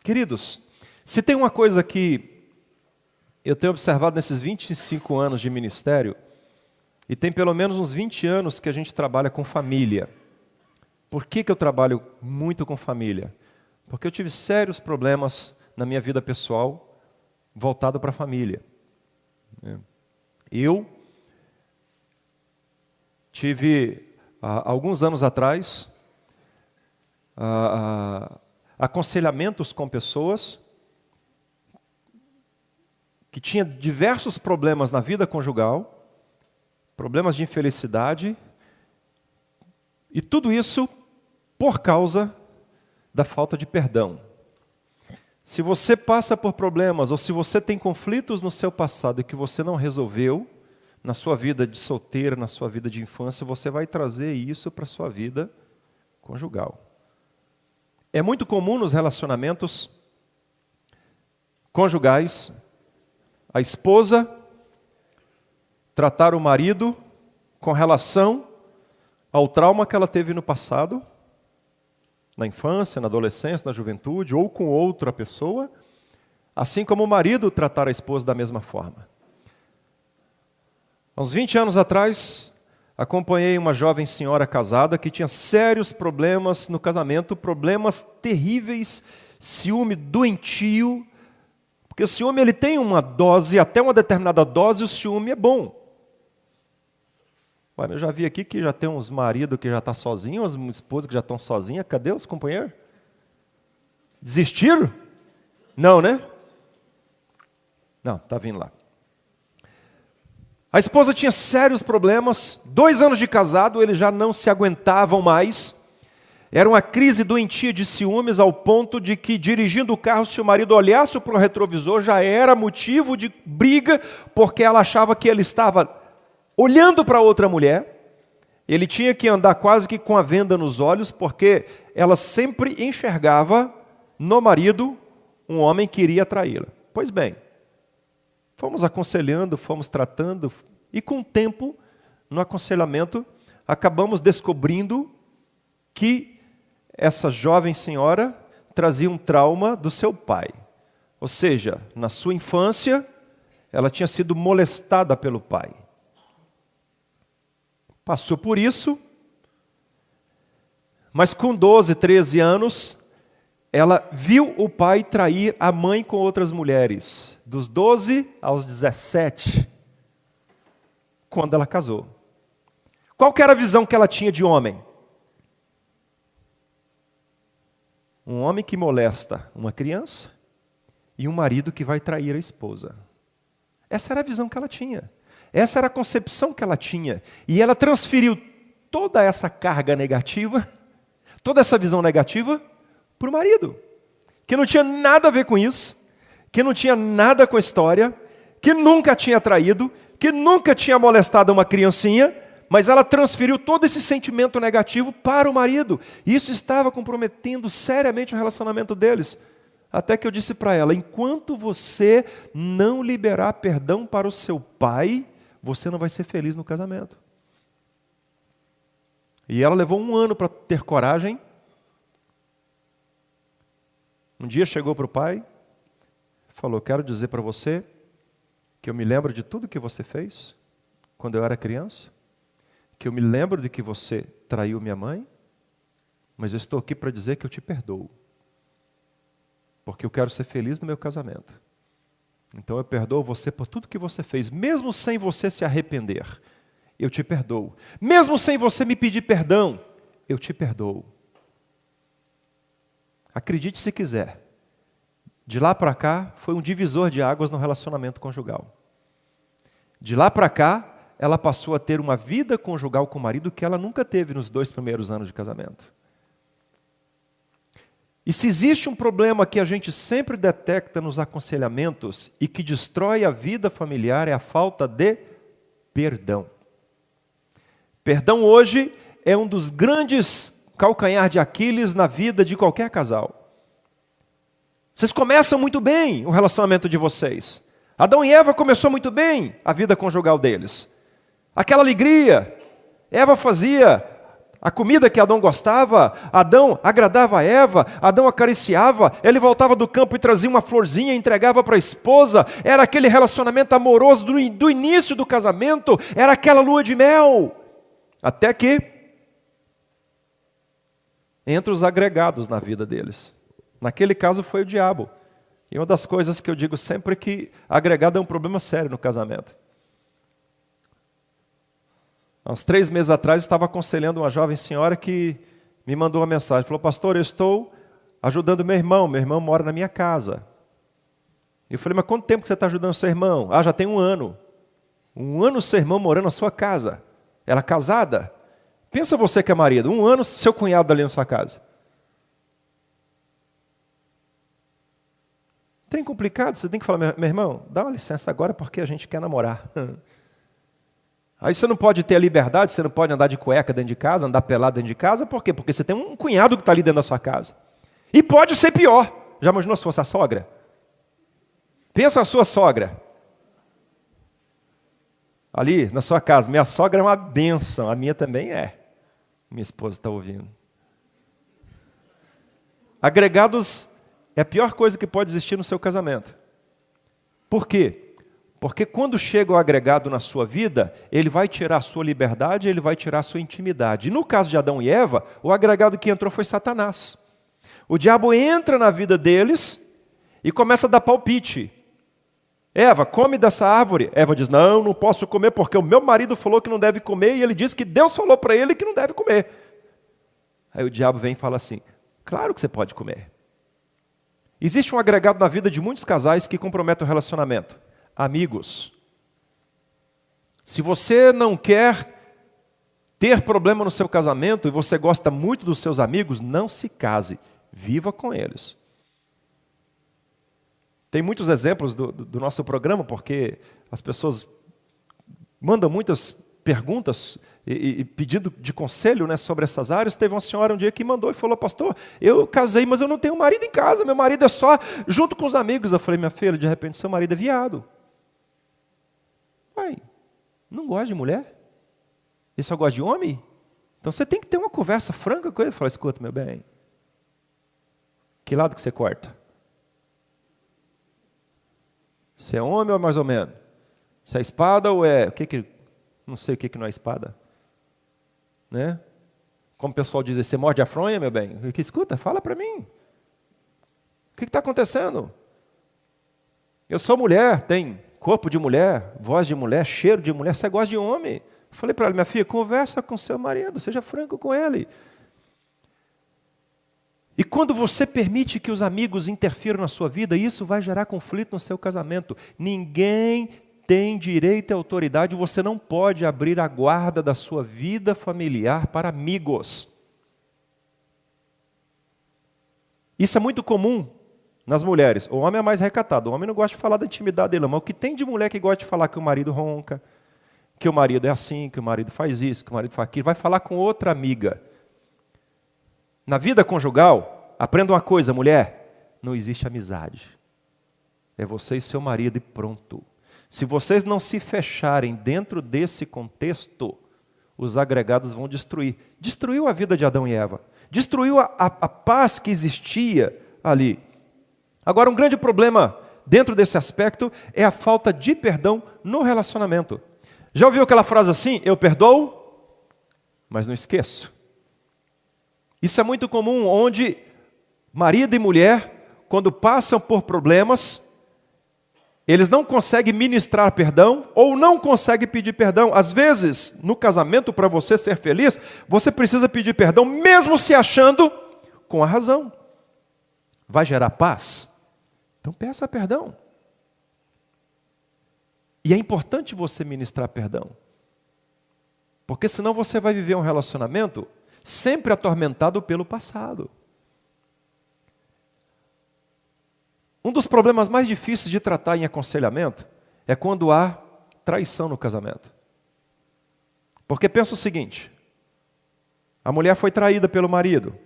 Queridos, se tem uma coisa que eu tenho observado nesses 25 anos de ministério, e tem pelo menos uns 20 anos que a gente trabalha com família. Por que eu trabalho muito com família? Porque eu tive sérios problemas na minha vida pessoal voltado para a família. Eu tive, alguns anos atrás, aconselhamentos com pessoas que tinham diversos problemas na vida conjugal, problemas de infelicidade, e tudo isso por causa da falta de perdão. Se você passa por problemas, ou se você tem conflitos no seu passado e que você não resolveu, na sua vida de solteira, na sua vida de infância, você vai trazer isso para a sua vida conjugal. É muito comum nos relacionamentos conjugais, a esposa tratar o marido com relação ao trauma que ela teve no passado, na infância, na adolescência, na juventude, ou com outra pessoa, assim como o marido tratar a esposa da mesma forma. Há uns 20 anos atrás, acompanhei uma jovem senhora casada que tinha sérios problemas no casamento, problemas terríveis, ciúme doentio, porque o ciúme ele tem uma dose, até uma determinada dose o ciúme é bom. Ué, eu já vi aqui que já tem uns maridos que já estão sozinhos, umas esposas que já estão sozinhas, cadê os companheiros? Desistiram? Não, né? Não, está vindo lá. A esposa tinha sérios problemas, 2 anos de casado, eles já não se aguentavam mais. Era uma crise doentia de ciúmes ao ponto de que, dirigindo o carro, se o marido olhasse para o retrovisor, já era motivo de briga, porque ela achava que ele estava olhando para outra mulher. Ele tinha que andar quase que com a venda nos olhos, porque ela sempre enxergava no marido um homem que iria traí-la. Pois bem, fomos aconselhando, fomos tratando, e com o tempo, no aconselhamento, acabamos descobrindo que essa jovem senhora trazia um trauma do seu pai. Ou seja, na sua infância, ela tinha sido molestada pelo pai. Passou por isso, mas com 12, 13 anos, ela viu o pai trair a mãe com outras mulheres, dos 12 aos 17, quando ela casou. Qual que era a visão que ela tinha de homem? Um homem que molesta uma criança e um marido que vai trair a esposa. Essa era a visão que ela tinha. Essa era a concepção que ela tinha. E ela transferiu toda essa carga negativa, toda essa visão negativa, para o marido, que não tinha nada a ver com isso, que não tinha nada com a história, que nunca tinha traído, que nunca tinha molestado uma criancinha, mas ela transferiu todo esse sentimento negativo para o marido. E isso estava comprometendo seriamente o relacionamento deles. Até que eu disse para ela, enquanto você não liberar perdão para o seu pai, você não vai ser feliz no casamento. E ela levou 1 ano para ter coragem. Um dia chegou para o pai, falou, quero dizer para você que eu me lembro de tudo que você fez quando eu era criança, que eu me lembro de que você traiu minha mãe, mas eu estou aqui para dizer que eu te perdoo, porque eu quero ser feliz no meu casamento. Então eu perdoo você por tudo que você fez, mesmo sem você se arrepender, eu te perdoo. Mesmo sem você me pedir perdão, eu te perdoo. Acredite se quiser, de lá para cá foi um divisor de águas no relacionamento conjugal. De lá para cá, ela passou a ter uma vida conjugal com o marido que ela nunca teve nos 2 primeiros anos de casamento. E se existe um problema que a gente sempre detecta nos aconselhamentos e que destrói a vida familiar, é a falta de perdão. Perdão hoje é um dos grandes calcanhar de Aquiles na vida de qualquer casal. Vocês começam muito bem o relacionamento de vocês. Adão e Eva começou muito bem a vida conjugal deles. Aquela alegria, Eva fazia A comida que Adão gostava, Adão agradava a Eva, Adão acariciava, ele voltava do campo e trazia uma florzinha e entregava para a esposa. Era aquele relacionamento amoroso do início do casamento, era aquela lua de mel. Até que entra os agregados na vida deles. Naquele caso foi o diabo. E uma das coisas que eu digo sempre é que agregado é um problema sério no casamento. Há uns 3 meses atrás, eu estava aconselhando uma jovem senhora que me mandou uma mensagem. Falou, pastor, eu estou ajudando meu irmão mora na minha casa. Eu falei, mas quanto tempo que você está ajudando seu irmão? Ah, já tem 1 ano. 1 ano seu irmão morando na sua casa. Ela casada. Pensa você que é marido, 1 ano seu cunhado ali na sua casa. Trem complicado, você tem que falar, meu irmão, dá uma licença agora porque a gente quer namorar. Aí você não pode ter a liberdade, você não pode andar de cueca dentro de casa, andar pelado dentro de casa, por quê? Porque você tem um cunhado que está ali dentro da sua casa. E pode ser pior. Já imaginou se fosse a sogra? Pensa a sua sogra. Ali na sua casa, minha sogra é uma bênção, a minha também é. Minha esposa está ouvindo. Agregados é a pior coisa que pode existir no seu casamento. Por quê? Porque quando chega o agregado na sua vida, ele vai tirar a sua liberdade, ele vai tirar a sua intimidade. E no caso de Adão e Eva, o agregado que entrou foi Satanás. O diabo entra na vida deles e começa a dar palpite. Eva, come dessa árvore. Eva diz, não posso comer porque o meu marido falou que não deve comer e ele disse que Deus falou para ele que não deve comer. Aí o diabo vem e fala assim, claro que você pode comer. Existe um agregado na vida de muitos casais que compromete o relacionamento. Amigos. Se você não quer ter problema no seu casamento e você gosta muito dos seus amigos, não se case, viva com eles. Tem muitos exemplos do nosso programa, porque as pessoas mandam muitas perguntas e pedindo de conselho, né, sobre essas áreas. Teve uma senhora um dia que mandou e falou, pastor, eu casei, mas eu não tenho marido em casa, meu marido é só junto com os amigos. Eu falei, minha filha, de repente seu marido é viado. Pai, não gosta de mulher? Ele só gosta de homem? Então você tem que ter uma conversa franca com ele. Fala, escuta, meu bem, que lado que você corta? Você é homem ou mais ou menos? Você é espada ou é... não sei o que não é espada. Né? Como o pessoal diz, você morde a fronha, meu bem? Escuta, fala para mim. O que está acontecendo? Eu sou mulher, tem corpo de mulher, voz de mulher, cheiro de mulher, você gosta de homem. Eu falei para ela, minha filha, conversa com seu marido, seja franco com ele. E quando você permite que os amigos interfiram na sua vida, isso vai gerar conflito no seu casamento. Ninguém tem direito e autoridade, você não pode abrir a guarda da sua vida familiar para amigos. Isso é muito comum nas mulheres. O homem é mais recatado, o homem não gosta de falar da intimidade dele, mas o que tem de mulher que gosta de falar que o marido ronca, que o marido é assim, que o marido faz isso, que o marido faz aquilo, vai falar com outra amiga. Na vida conjugal, aprenda uma coisa, mulher, não existe amizade. É você e seu marido e pronto. Se vocês não se fecharem dentro desse contexto, os agregados vão destruir. Destruiu a vida de Adão e Eva. Destruiu a paz que existia ali. Agora, um grande problema dentro desse aspecto é a falta de perdão no relacionamento. Já ouviu aquela frase assim, eu perdoo, mas não esqueço? Isso é muito comum, onde marido e mulher, quando passam por problemas, eles não conseguem ministrar perdão ou não conseguem pedir perdão. Às vezes, no casamento, para você ser feliz, você precisa pedir perdão, mesmo se achando com a razão. Vai gerar paz? Então peça perdão. E é importante você ministrar perdão. Porque senão você vai viver um relacionamento sempre atormentado pelo passado. Um dos problemas mais difíceis de tratar em aconselhamento é quando há traição no casamento. Porque pensa o seguinte, a mulher foi traída pelo marido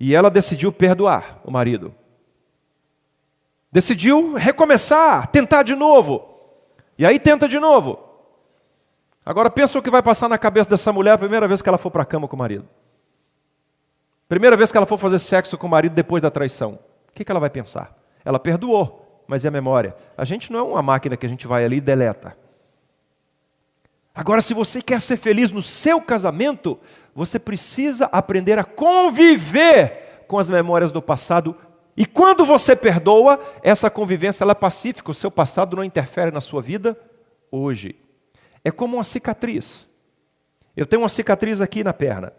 e ela decidiu perdoar o marido. Decidiu recomeçar, tentar de novo. E aí tenta de novo. Agora pensa o que vai passar na cabeça dessa mulher a primeira vez que ela for para a cama com o marido. Primeira vez que ela for fazer sexo com o marido depois da traição. O que ela vai pensar? Ela perdoou, mas e a memória? A gente não é uma máquina que a gente vai ali e deleta. Agora, se você quer ser feliz no seu casamento, você precisa aprender a conviver com as memórias do passado. E quando você perdoa, essa convivência ela é pacífica, o seu passado não interfere na sua vida hoje. É como uma cicatriz. Eu tenho uma cicatriz aqui na perna.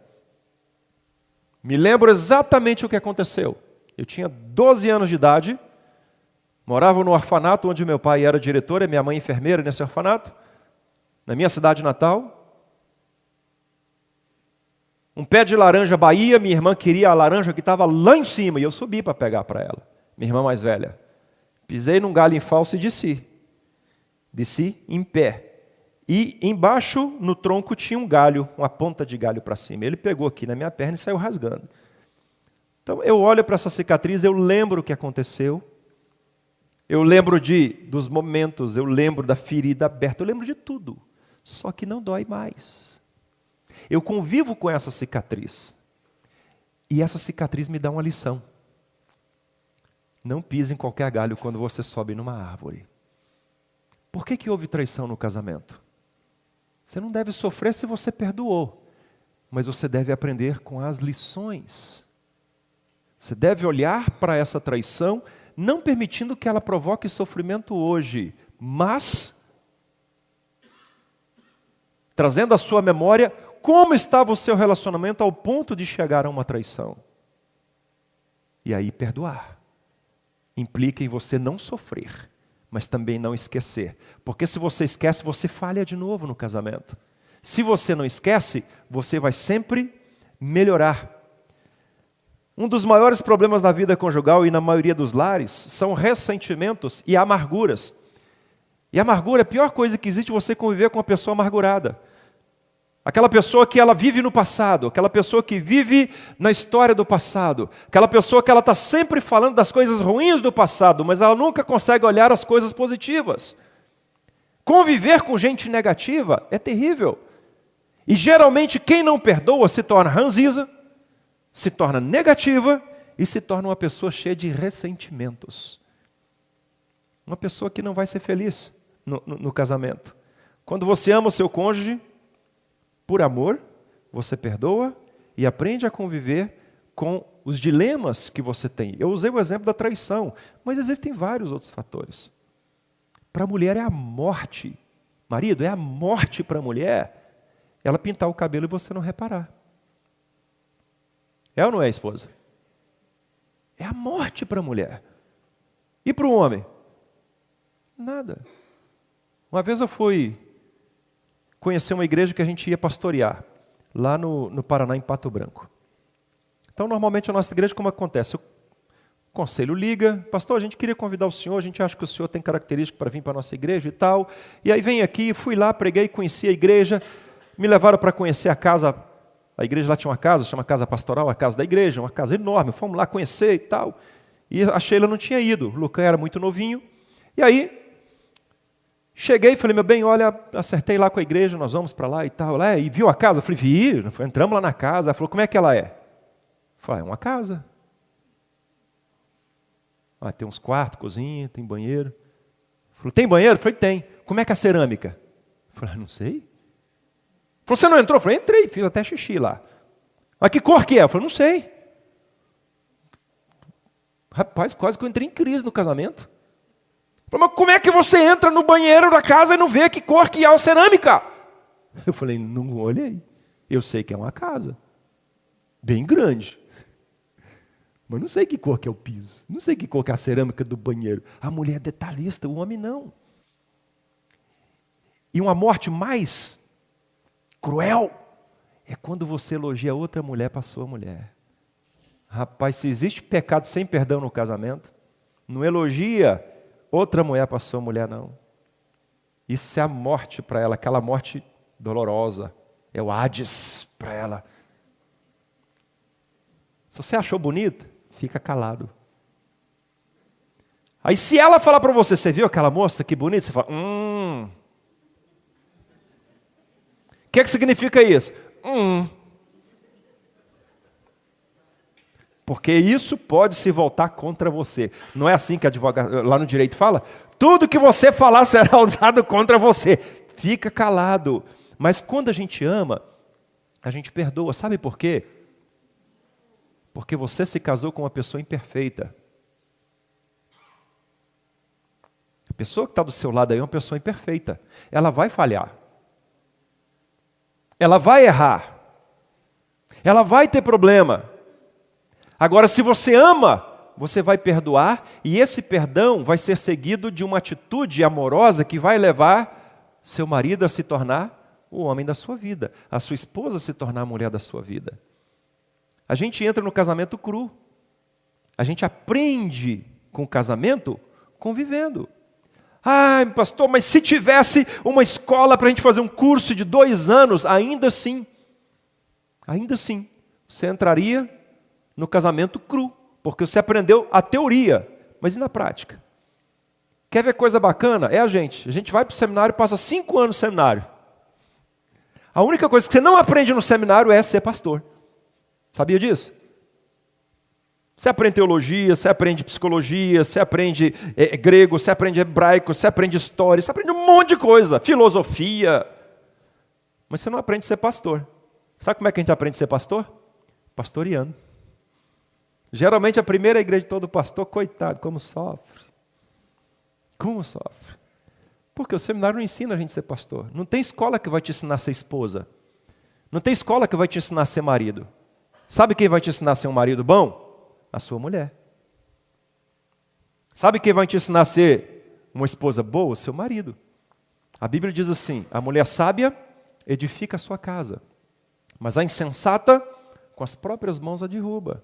Me lembro exatamente o que aconteceu. Eu tinha 12 anos de idade, morava no orfanato onde meu pai era diretor e minha mãe enfermeira nesse orfanato, na minha cidade natal. Um pé de laranja Bahia, minha irmã queria a laranja que estava lá em cima, e eu subi para pegar para ela, minha irmã mais velha. Pisei num galho em falso e desci. Desci em pé. E embaixo, no tronco, tinha um galho, uma ponta de galho para cima. Ele pegou aqui na minha perna e saiu rasgando. Então, eu olho para essa cicatriz, eu lembro o que aconteceu. Eu lembro dos momentos, eu lembro da ferida aberta, eu lembro de tudo. Só que não dói mais. Eu convivo com essa cicatriz. E essa cicatriz me dá uma lição. Não pise em qualquer galho quando você sobe numa árvore. Por que houve traição no casamento? Você não deve sofrer se você perdoou, mas você deve aprender com as lições. Você deve olhar para essa traição, não permitindo que ela provoque sofrimento hoje, mas trazendo à sua memória como estava o seu relacionamento ao ponto de chegar a uma traição. E aí perdoar. Implica em você não sofrer, mas também não esquecer. Porque se você esquece, você falha de novo no casamento. Se você não esquece, você vai sempre melhorar. Um dos maiores problemas da vida conjugal e na maioria dos lares são ressentimentos e amarguras. E amargura é a pior coisa que existe, você conviver com uma pessoa amargurada. Aquela pessoa que ela vive no passado, aquela pessoa que vive na história do passado, aquela pessoa que ela está sempre falando das coisas ruins do passado, mas ela nunca consegue olhar as coisas positivas. Conviver com gente negativa é terrível. E geralmente quem não perdoa se torna ranzinza, se torna negativa e se torna uma pessoa cheia de ressentimentos. Uma pessoa que não vai ser feliz no casamento. Quando você ama o seu cônjuge, por amor, você perdoa e aprende a conviver com os dilemas que você tem. Eu usei o exemplo da traição, mas existem vários outros fatores. Para a mulher é a morte. Marido, é a morte para a mulher ela pintar o cabelo e você não reparar. É ou não é, esposa? É a morte para a mulher. E para o homem? Nada. Uma vez eu fui conhecer uma igreja que a gente ia pastorear, lá no Paraná, em Pato Branco. Então, normalmente, a nossa igreja, como acontece? O conselho liga, pastor, a gente queria convidar o senhor, a gente acha que o senhor tem característica para vir para a nossa igreja e tal. E aí vem aqui, fui lá, preguei, conheci a igreja, me levaram para conhecer a casa, a igreja lá tinha uma casa, chama Casa Pastoral, a casa da igreja, uma casa enorme, fomos lá conhecer e tal. E a Sheila não tinha ido, o Lucas era muito novinho. E aí, cheguei e falei, meu bem, olha, acertei lá com a igreja, nós vamos para lá e tal. E viu a casa? Eu falei, vi, entramos lá na casa. Ela falou, como é que ela é? Eu falei, é uma casa. Tem uns quartos, cozinha, tem banheiro. Falou, tem banheiro? Eu falei, tem. Como é que é a cerâmica? Eu falei, não sei. Falou, você não entrou? Eu falei, entrei, fiz até xixi lá. Mas que cor que é? Eu falei, não sei. Rapaz, quase que eu entrei em crise no casamento. Mas como é que você entra no banheiro da casa e não vê que cor que é a cerâmica? Eu falei, não olhei. Eu sei que é uma casa. Bem grande. Mas não sei que cor que é o piso. Não sei que cor que é a cerâmica do banheiro. A mulher é detalhista, o homem não. E uma morte mais cruel é quando você elogia outra mulher para a sua mulher. Rapaz, se existe pecado sem perdão no casamento, não elogia outra mulher para a sua mulher, não. Isso é a morte para ela, aquela morte dolorosa. É o Hades para ela. Se você achou bonita, fica calado. Aí se ela falar para você, você viu aquela moça, que bonita? Você fala, que significa isso? Porque isso pode se voltar contra você. Não é assim que advogado lá no direito fala? Tudo que você falar será usado contra você. Fica calado. Mas quando a gente ama, a gente perdoa. Sabe por quê? Porque você se casou com uma pessoa imperfeita. A pessoa que está do seu lado aí é uma pessoa imperfeita. Ela vai falhar. Ela vai errar. Ela vai ter problema. Agora, se você ama, você vai perdoar, e esse perdão vai ser seguido de uma atitude amorosa que vai levar seu marido a se tornar o homem da sua vida, a sua esposa a se tornar a mulher da sua vida. A gente entra no casamento cru. A gente aprende com o casamento convivendo. Ai, pastor, mas se tivesse uma escola para a gente fazer um curso de 2 anos, ainda assim, você entraria no casamento cru, porque você aprendeu a teoria, mas e na prática? Quer ver coisa bacana? É a gente vai para o seminário e passa 5 anos no seminário. A única coisa que você não aprende no seminário é ser pastor. Sabia disso? Você aprende teologia, você aprende psicologia, você aprende grego, você aprende hebraico, você aprende história, você aprende um monte de coisa, filosofia, mas você não aprende a ser pastor. Sabe como é que a gente aprende a ser pastor? Pastoreando. Geralmente a primeira igreja de todo pastor, coitado, como sofre. Como sofre. Porque o seminário não ensina a gente a ser pastor. Não tem escola que vai te ensinar a ser esposa. Não tem escola que vai te ensinar a ser marido. Sabe quem vai te ensinar a ser um marido bom? A sua mulher. Sabe quem vai te ensinar a ser uma esposa boa? O seu marido. A Bíblia diz assim, a mulher sábia edifica a sua casa, mas a insensata com as próprias mãos a derruba.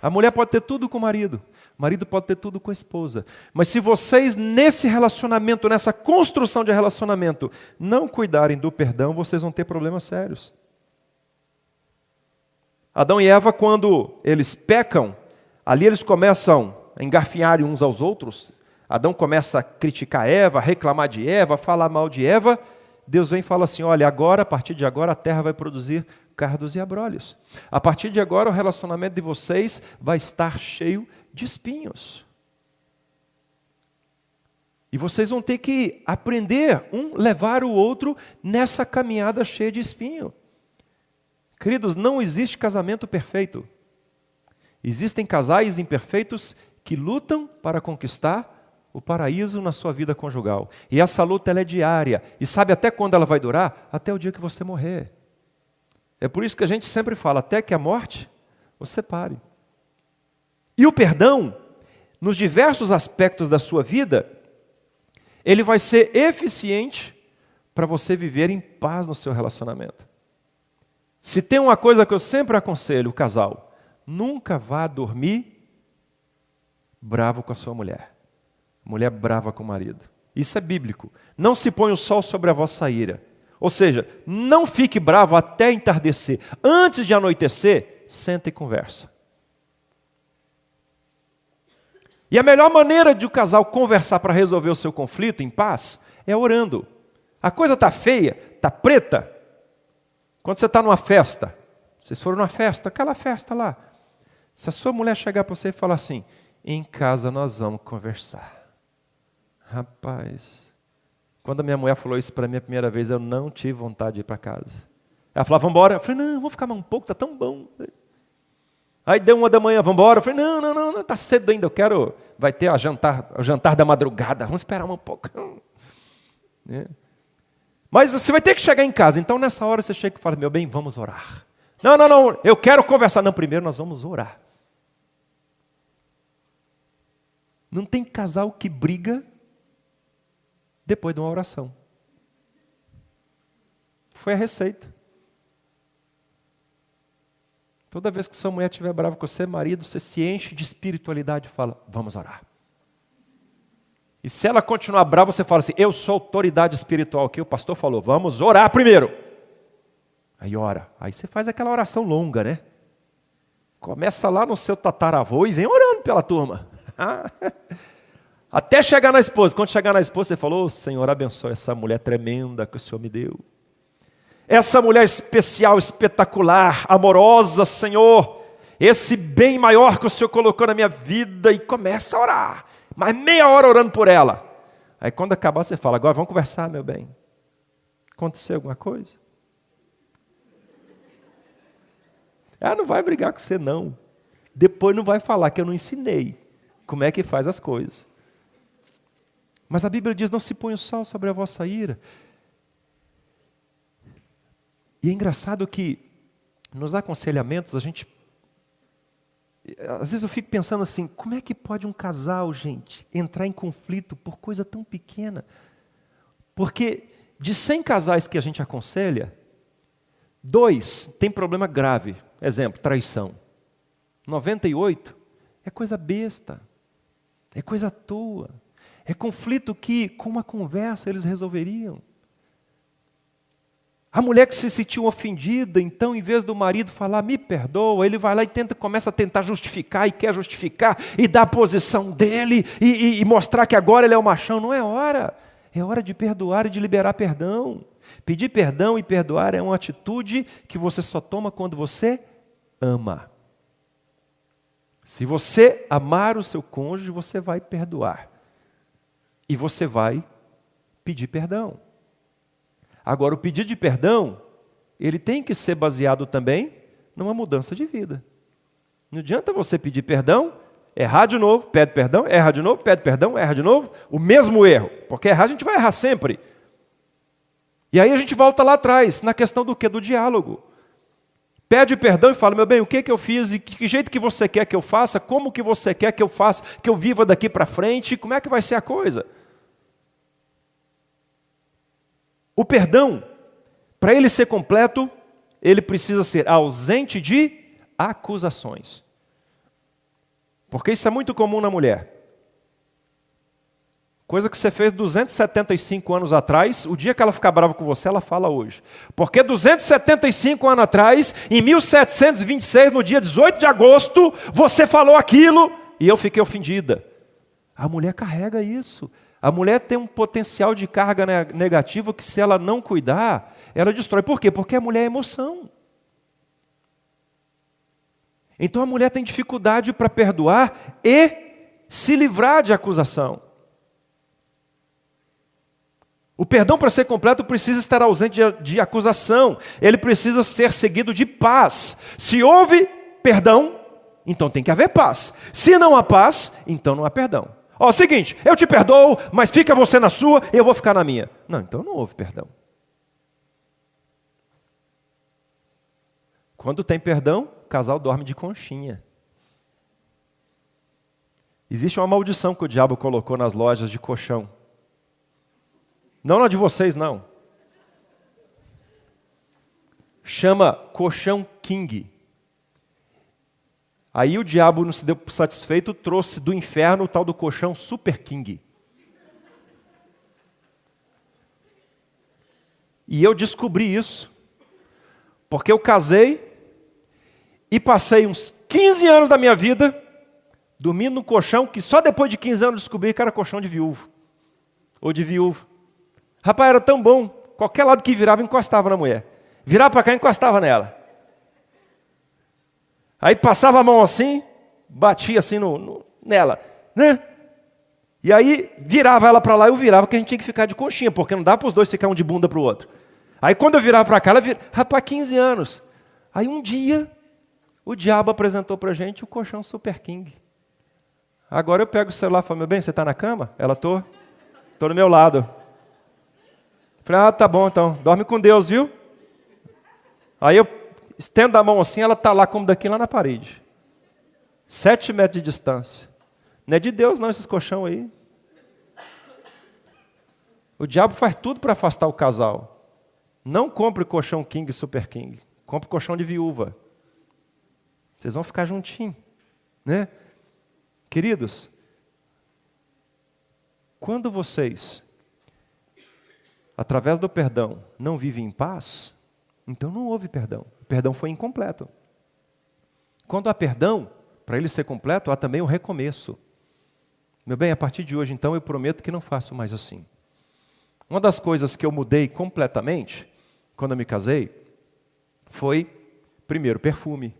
A mulher pode ter tudo com o marido pode ter tudo com a esposa. Mas se vocês nesse relacionamento, nessa construção de relacionamento, não cuidarem do perdão, vocês vão ter problemas sérios. Adão e Eva, quando eles pecam, ali eles começam a engarfinhar uns aos outros. Adão começa a criticar Eva, reclamar de Eva, falar mal de Eva. Deus vem e fala assim, olha, agora, a partir de agora, a terra vai produzir cardos e abrolhos. A partir de agora, o relacionamento de vocês vai estar cheio de espinhos. E vocês vão ter que aprender, levar o outro nessa caminhada cheia de espinho. Queridos, não existe casamento perfeito. Existem casais imperfeitos que lutam para conquistar o paraíso na sua vida conjugal. E essa luta ela é diária. E sabe até quando ela vai durar? Até o dia que você morrer. É por isso que a gente sempre fala, até que a morte os separe. E o perdão, nos diversos aspectos da sua vida, ele vai ser eficiente para você viver em paz no seu relacionamento. Se tem uma coisa que eu sempre aconselho o casal, nunca vá dormir bravo com a sua mulher. Mulher brava com o marido. Isso é bíblico. Não se põe o sol sobre a vossa ira. Ou seja, não fique bravo até entardecer. Antes de anoitecer, senta e conversa. E a melhor maneira de o casal conversar para resolver o seu conflito em paz é orando. A coisa está feia, está preta. Quando você está numa festa, vocês foram numa festa, aquela festa lá. Se a sua mulher chegar para você e falar assim, em casa nós vamos conversar. Rapaz, quando a minha mulher falou isso para mim a primeira vez, eu não tive vontade de ir para casa. Ela falava, vamos embora. Eu falei, não, vamos ficar mais um pouco, está tão bom. Aí deu 1 da manhã, vamos embora. Eu falei, não, está cedo ainda, vai ter o jantar da madrugada, vamos esperar um pouco. É. Mas você vai ter que chegar em casa, então nessa hora você chega e fala, meu bem, vamos orar. Não, eu quero conversar. Não, primeiro nós vamos orar. Não tem casal que briga depois de uma oração. Foi a receita. Toda vez que sua mulher estiver brava com você, marido, você se enche de espiritualidade e fala, vamos orar. E se ela continuar brava, você fala assim, eu sou autoridade espiritual aqui, o pastor falou, vamos orar primeiro. Aí ora. Aí você faz aquela oração longa, né? Começa lá no seu tataravô e vem orando pela turma. Até chegar na esposa. Quando chegar na esposa, você falou, Senhor, abençoe essa mulher tremenda que o Senhor me deu. essa mulher especial, espetacular, amorosa, Senhor, esse bem maior que o Senhor colocou na minha vida, e começa a orar, mas meia hora orando por ela. Aí quando acabar você fala, agora vamos conversar, meu bem. Aconteceu alguma coisa? Ela não vai brigar com você, não. Depois não vai falar que eu não ensinei como é que faz as coisas. Mas a Bíblia diz, não se põe o sol sobre a vossa ira. E é engraçado que nos aconselhamentos às vezes eu fico pensando assim, como é que pode um casal, gente, entrar em conflito por coisa tão pequena? Porque de 100 casais que a gente aconselha, 2 tem problema grave. Exemplo, traição. 98 é coisa besta, é coisa à toa, é conflito que com uma conversa eles resolveriam. A mulher que se sentiu ofendida, então em vez do marido falar, me perdoa, ele vai lá e começa a tentar justificar e quer justificar e dar a posição dele e mostrar que agora ele é o machão. Não é hora, é hora de perdoar e de liberar perdão. Pedir perdão e perdoar é uma atitude que você só toma quando você ama. Se você amar o seu cônjuge, você vai perdoar. E você vai pedir perdão. Agora, o pedido de perdão, ele tem que ser baseado também numa mudança de vida. Não adianta você pedir perdão, errar de novo, pede perdão, erra de novo, pede perdão, erra de novo, o mesmo erro. Porque errar a gente vai errar sempre. E aí a gente volta lá atrás, na questão do quê? Do diálogo. Pede perdão e fala, meu bem, o que eu fiz e que jeito que você quer que eu faça, como que você quer que eu faça, que eu viva daqui para frente, como é que vai ser a coisa? O perdão, para ele ser completo, ele precisa ser ausente de acusações. Porque isso é muito comum na mulher. Coisa que você fez 275 anos atrás, o dia que ela ficar brava com você, ela fala hoje. Porque 275 anos atrás, em 1726, no dia 18 de agosto, você falou aquilo e eu fiquei ofendida. A mulher carrega isso. A mulher tem um potencial de carga negativa que, se ela não cuidar, ela destrói. Por quê? Porque a mulher é emoção. Então a mulher tem dificuldade para perdoar e se livrar de acusação. O perdão, para ser completo, precisa estar ausente de acusação. Ele precisa ser seguido de paz. Se houve perdão, então tem que haver paz. Se não há paz, então não há perdão. Ó, seguinte, eu te perdoo, mas fica você na sua e eu vou ficar na minha. Não, então não houve perdão. Quando tem perdão, o casal dorme de conchinha. Existe uma maldição que o diabo colocou nas lojas de colchão. Não na de vocês, não. Chama colchão king. Aí o diabo não se deu satisfeito, trouxe do inferno o tal do colchão super king. E eu descobri isso, porque eu casei e passei uns 15 anos da minha vida dormindo num colchão que só depois de 15 anos eu descobri que era colchão de viúvo, ou de viúva. Rapaz, era tão bom, qualquer lado que virava, encostava na mulher. Virava para cá, encostava nela. Aí passava a mão assim, batia assim nela, né? E aí virava ela para lá, eu virava, porque a gente tinha que ficar de conchinha, porque não dá para os dois ficar um de bunda para o outro. Aí quando eu virava para cá, ela virava, rapaz, 15 anos. Aí um dia, o diabo apresentou para a gente o colchão Super King. Agora eu pego o celular e falo, meu bem, você está na cama? Ela, estou no meu lado. Falei, tá bom então, dorme com Deus, viu? Aí eu estendo a mão assim, ela está lá como daqui lá na parede. 7 metros de distância. Não é de Deus não, esses colchão aí. O diabo faz tudo para afastar o casal. Não compre colchão King, Super King. Compre colchão de viúva. Vocês vão ficar juntinhos, né? Queridos, quando vocês, através do perdão, não vivem em paz, então não houve perdão. O perdão foi incompleto. Quando há perdão, para ele ser completo, há também o recomeço. Meu bem, a partir de hoje, então, eu prometo que não faço mais assim. Uma das coisas que eu mudei completamente quando eu me casei, foi, primeiro, perfume.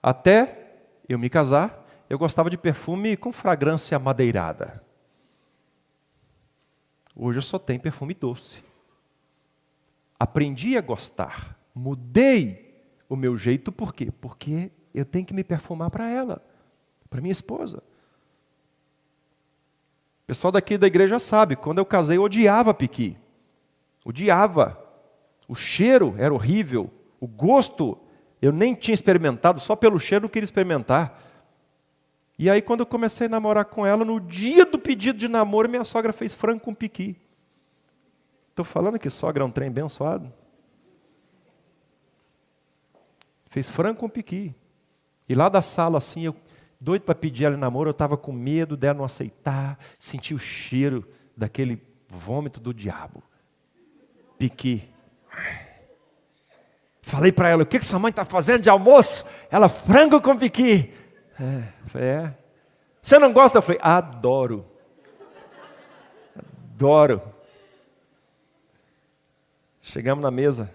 Até eu me casar, eu gostava de perfume com fragrância amadeirada. Hoje eu só tenho perfume doce. Aprendi a gostar. Mudei o meu jeito, por quê? Porque eu tenho que me perfumar para ela, para minha esposa. O pessoal daqui da igreja sabe, quando eu casei eu odiava piqui. Odiava. O cheiro era horrível. O gosto eu nem tinha experimentado, só pelo cheiro eu não queria experimentar. E aí quando eu comecei a namorar com ela, no dia do pedido de namoro, minha sogra fez frango com piqui. Estou falando que sogra é um trem abençoado. Fez frango com piqui. E lá da sala assim, eu doido para pedir ela em namoro, eu estava com medo dela não aceitar, senti o cheiro daquele vômito do diabo. Piqui. Falei para ela, o que sua mãe está fazendo de almoço? Ela, frango com piqui. Falei, Você não gosta? Eu falei, adoro. Adoro. Chegamos na mesa.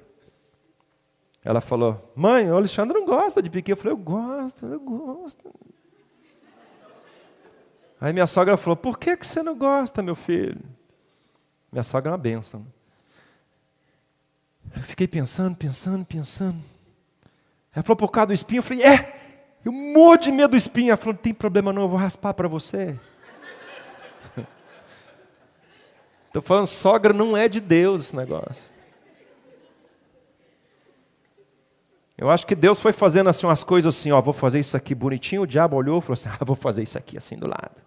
Ela falou, mãe, o Alexandre não gosta de piqui. Eu falei, eu gosto. Aí minha sogra falou, por que você não gosta, meu filho? Minha sogra é uma bênção. Eu fiquei pensando. Ela falou, por causa do espinho? Eu falei, eu morro de medo do espinho. Ela falou, não tem problema não, eu vou raspar para você. Estou falando, sogra não é de Deus esse negócio. Eu acho que Deus foi fazendo assim umas coisas assim, vou fazer isso aqui bonitinho. O diabo olhou e falou assim, vou fazer isso aqui assim do lado.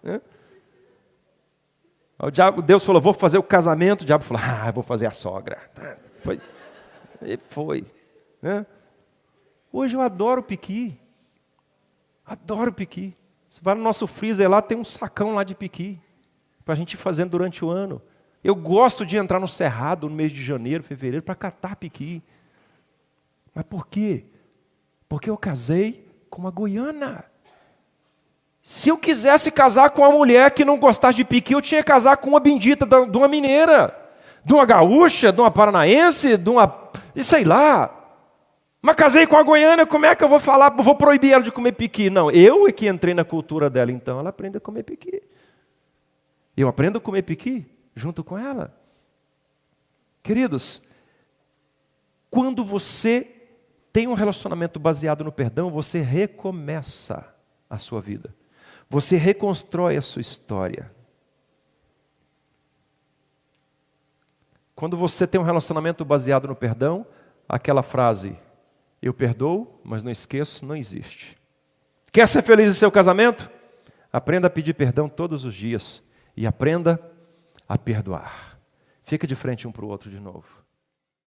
Deus falou, vou fazer o casamento. O diabo falou, vou fazer a sogra. Foi. Hoje eu adoro piqui. Adoro piqui. Você vai no nosso freezer lá, tem um sacão lá de piqui. Para a gente ir fazendo durante o ano. Eu gosto de entrar no cerrado no mês de janeiro, fevereiro, para catar piqui. Mas por quê? Porque eu casei com uma goiana. Se eu quisesse casar com uma mulher que não gostasse de piqui, eu tinha que casar com uma bendita de uma mineira, de uma gaúcha, de uma paranaense, de uma... e sei lá. Mas casei com a goiana, como é que eu vou falar, vou proibir ela de comer piqui? Não, eu é que entrei na cultura dela, então ela aprende a comer piqui. Eu aprendo a comer piqui junto com ela. Queridos, quando você tem um relacionamento baseado no perdão, você recomeça a sua vida. Você reconstrói a sua história. Quando você tem um relacionamento baseado no perdão, aquela frase, eu perdoo, mas não esqueço, não existe. Quer ser feliz em seu casamento? Aprenda a pedir perdão todos os dias e aprenda a perdoar. Fica de frente um para o outro de novo.